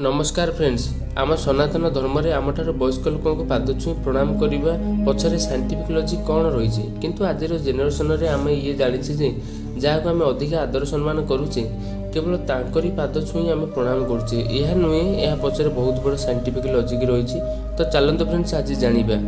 नमस्कार फ्रेंड्स, आम सनातन धर्म रे आमठार वयस्क लोक पाद छुई प्रणाम करने पछरे साइंटिफिक लॉजिक कौन रही किंतु आज जेनेरेशन रे आम ये जानी जे जहाँ को आम अधिक आदर सम्मान करुचे केवल तांकरी पाद छुई आम प्रणाम करुचे यह नुहे यह पछरे बहुत बड़ साइंटिफिक लॉजिक रही। तो चलते फ्रेंड्स आज जानिबा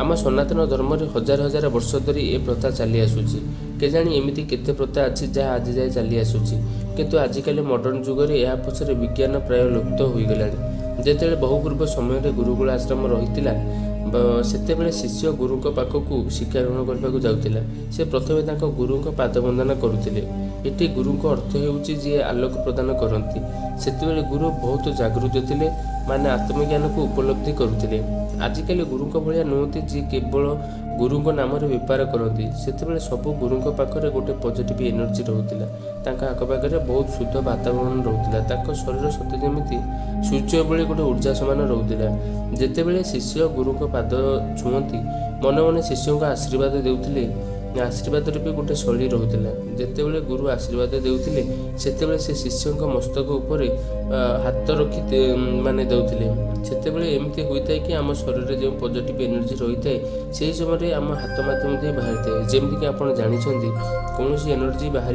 आम सनातन धर्म रे हजार हजार वर्ष धरी ए प्रथा चली आसुची केजाणी एमिति केते प्रथा अच्छी जहाँ आज जाए चली आसुची किंतु आजिकल मॉडर्न जुग में यह पछरे विज्ञान प्राय लुप्त हो गलानी। जेतेबेले बहु पूर्व समय गुरुकुल आश्रम रही सेतेबेले शिष्य गुरु पाखक शिक्षा ग्रहण करने जाऊला से प्रथमे तांको गुरुଙ୍କ पाद वंदना करुथिले। एटी गुरुଙ୍କ अर्थ हेउची जे आलोक प्रदान करती। सेतेबेले गुरु बहुत जागृत थिले माने आत्मज्ञान को उपलब्धि करुथिले। आजिकल गुरुଙ୍କ भलिया नुहति जे केवल गुरुଙ୍କ नाम रे व्यापार करती। सेतेबेले सब गुरुଙ୍କ पाखरे गोटे पॉजिटिव एनर्जी रहउतिला। तांका आखपाखरे बहुत शुद्ध वातावरण रहउतिला। तांको शरीर सते जेमिति सूर्य भली गोटे ऊर्जा समान रहउतिला। जेतेबेले शिष्य गुरुଙ୍କ पाद छुअंती मन मन शिष्य को आशीर्वाद देउथिले। आशीर्वाद भी गोटे शैली रहउतिला। जेतेबेले गुरु आशीर्वाद देउथिले सेतेबेले से शिष्य मस्तक ऊपर हाथ रखी माने देउथिले। सेतेबेले एमती होइताय कि आम शरीर जो पॉजिटिव एनर्जी रही थाए से समय आम हाथ माध्यम दे बाहरी थाए। जमीक आप जानी कौन एनर्जी बाहर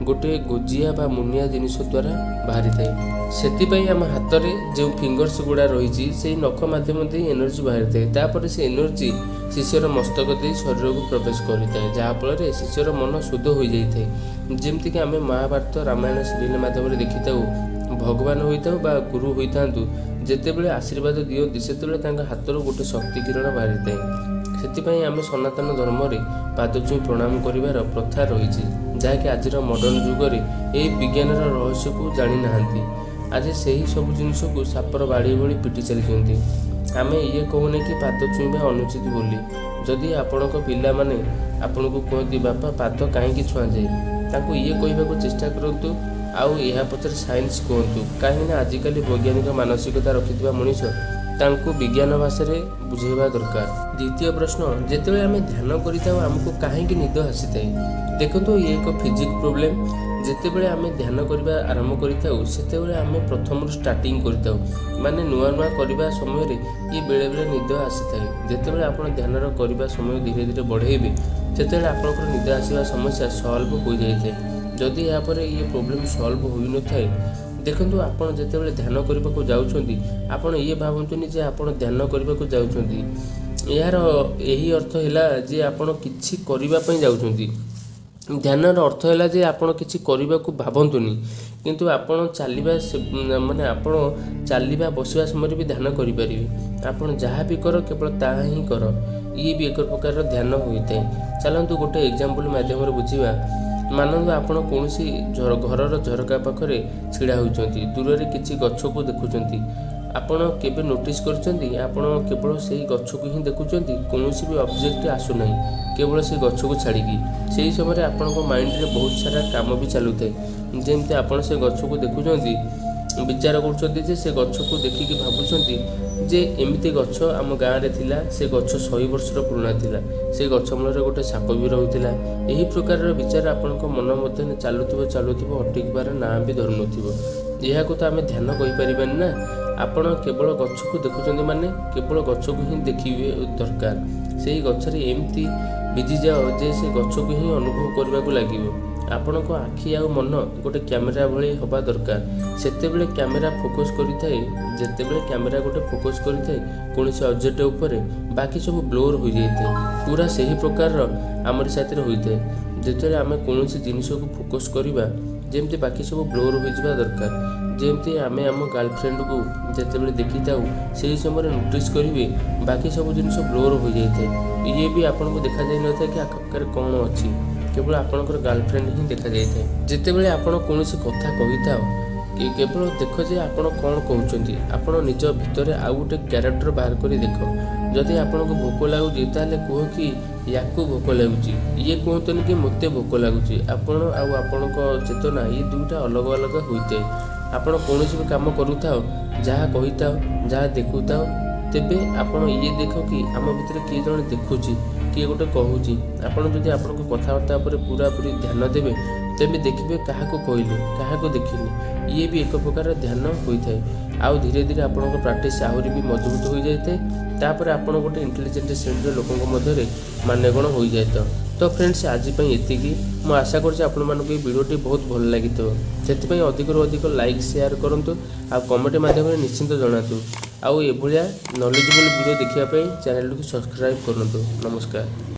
गोटे गोजिया बा मुनिया जिनिस द्वारा बाहरी थाए। से आम हाथ में जो फिंगर्स गुड़ा रही से नख माध्यम दे एनर्जी बाहरी थाए। तापर से एनर्जी शिष्यर मस्तक दे शरीर को प्रवेश करें जहाँफल शिष्यर मन शुद्ध हो जाए। जमीक आम महाभारत रामायण सीरियल माध्यम देखी था भगवान होता बा गुरु होता जितेबले आशीर्वाद दिखती से हाथ गोटे शक्ति किरण बाहरी थाए। से आम सनातन धर्म रे पाद छुई प्रणाम कर प्रथा रही जहाँकि आज मॉडर्न जुगरे यही विज्ञान रहस्य को जानी ना। आज से ही सब जिनस को सापर बाड़ी भली पिटी चली। आम ये कहूने कि पाद छुईबा अनुचित बोली। जदि आपण पिला माने आपण को कहती बापा पाद कहीं छुआ जाए ताकू ये कहवाक चेष्टा करूँ आउ यह पचर साइंस कहतु कहीं आजिकल वैज्ञानिक मानसिकता रखिथिबा मनीष तांको विज्ञान भाषा बुझेबा दरकार। द्वितीय प्रश्न, जेतेबेले आमे ध्यान करिताउ आमको काहेकि निद आसीथाए। देखो ये एक फिजिक प्रोब्लेम। जेतेबेले आमे ध्यान करबा आरंभ करिताउ सेतेबेले आमे प्रथम स्टार्टिंग करिताउ माने नुआ नुआ करबा समय रे ये बेले बेले निद आसीथाए। जेतेबेले आपण ध्यान करबा समय धीरे धीरे बढ़ेबे सेतेबेले आपनकर निद आसीबा समस्या सॉल्व हो जाइथाए। जदि यहाँ पर ये प्रोब्लेम सॉल्व हो न थाए देखो आपड़ जितेबाला ध्यान करने को जाऊँगी आपड़ ये भावतुनि जे आपड़ ध्यान करने को जाऊँगी यार यही अर्थ है जे आपड़ किछि करने जाऊँगी। ध्यान अर्थ है जे आपड़ किछि करने को भावतुनि किंतु आपड़ चलवा माने आपड़ चलवा बसवा समय भी ध्यान करें। आपड़ जहाँ भी कर केवल ताहा ही कर ये भी एक प्रकार ध्यान होता है। चलतु गोटे एग्जांपल माध्यम बुझा। मानव आपण कौन घर झरका पाखरे छिड़ा होती दूर से किसी गछ को देखुंट आपण केबे नोटिस करछंती आपण केवल से गछ को ही देखुंट कौन भी ऑब्जेक्ट आसुना केवल से गछ को छाड़ी से समय आपण माइंड रे बहुत सारा काम भी चलू थाए। जमती आपण से गछ को देखुंट विचार कर से गछ को देखिकी भावुं जे एमती गछ आम गाँव में थिला से गछ 100 वर्षर पुराना थिला से गछ मूल गोटे साप भी रहुला। यही प्रकार विचार आपण मन मध्य चलुव अटकिबार ना भी धरु नथिबो। यह को तो आम ध्यान कहीपर ना। आपण केवल गछ को देखुं माने केवल गछ को ही देखिए दरकार। से ही गछरे एमती विधि जाओ जे से गछ को ही अनुभव करने को लगे। आपण को आखि आ मन गोटे कैमेरा भली हवा दरकार। सेतेबेले कैमेरा फोकस करिथाए जेतेबेले कैमेरा गोटे फोकस करिथाए कोनोसी ऑब्जेक्ट ऊपर बाकी सब ब्लोर हो जाइए पूरा सही प्रकार आमर साथ होइथाए। जेतेबेले आमे कोनोसी जिनिस को फोकस करिबा जेमती बाकी सब ब्लोर हो जिबा दरकार। जेमती आमे आम गर्लफ्रेंड को जेतेबेले देखि थाउ सेही समय नोटिस करिवे बाकी सब जिनिस ब्लोर हो जाइए। ये भी आपन को देखा जाय न था कि आखिर कौन अछि केवल आपणकर गर्लफ्रेंड ही देखा जाए। जितेबले आपण कौन कथा कही था कि केवल देख जे आपण कौन कहते आपण निज भितर आउ गोटे क्यारेक्टर बाहर कर देख। जदि आपन को भोक लगुच ताले कह कि या भोक लगुच ये कहतनी कि मत भोक लगुच आपण आपण चेतना ये दुईटा अलग अलग होते। आपण कौन भी कम करूता जहाँ कही था जहाँ देखुता तेबे आपण ये देख कि आम भितर किए जन देखुची किए गोटे कहूँ आपड़ जदि आपण कथबार्ता पूरा पूरी ध्यान देवे तेबे देखिए क्या कहले क्या देखिले ये भी एक प्रकार ध्यान होता है। ଆଉ ଧୀରେ ଧୀରେ ଆପଣଙ୍କ ପ୍ରାକ୍ଟିସ୍ ଆହୁରି ବି ମଜବୁତ ହୋଇଯାଇଥାଏ। ତାପରେ ଆପଣ ଗୋଟେ ଇଣ୍ଟେଲିଜେଣ୍ଟ ଶ୍ରେଣୀର ଲୋକଙ୍କ ମଧ୍ୟରେ ମାନ୍ୟଗଣ ହୋଇଯାଇଥାଏ। ତ ଫ୍ରେଣ୍ଡସ୍ ଆଜି ପାଇଁ ଏତିକି। ମୁଁ ଆଶା କରୁଛି ଆପଣମାନଙ୍କୁ ଏହି ଭିଡ଼ିଓଟି ବହୁତ ଭଲ ଲାଗିଥିବ। ସେଥିପାଇଁ ଅଧିକରୁ ଅଧିକ ଲାଇକ୍ ସେୟାର କରନ୍ତୁ ଆଉ କମେଣ୍ଟ ମାଧ୍ୟମରେ ନିଶ୍ଚିନ୍ତ ଜଣାନ୍ତୁ। ଆଉ ଏଭଳିଆ ନଲେଜେବଲ୍ ଭିଡ଼ିଓ ଦେଖିବା ପାଇଁ ଚ୍ୟାନେଲଟିକୁ ସବସ୍କ୍ରାଇବ୍ କରନ୍ତୁ। ନମସ୍କାର।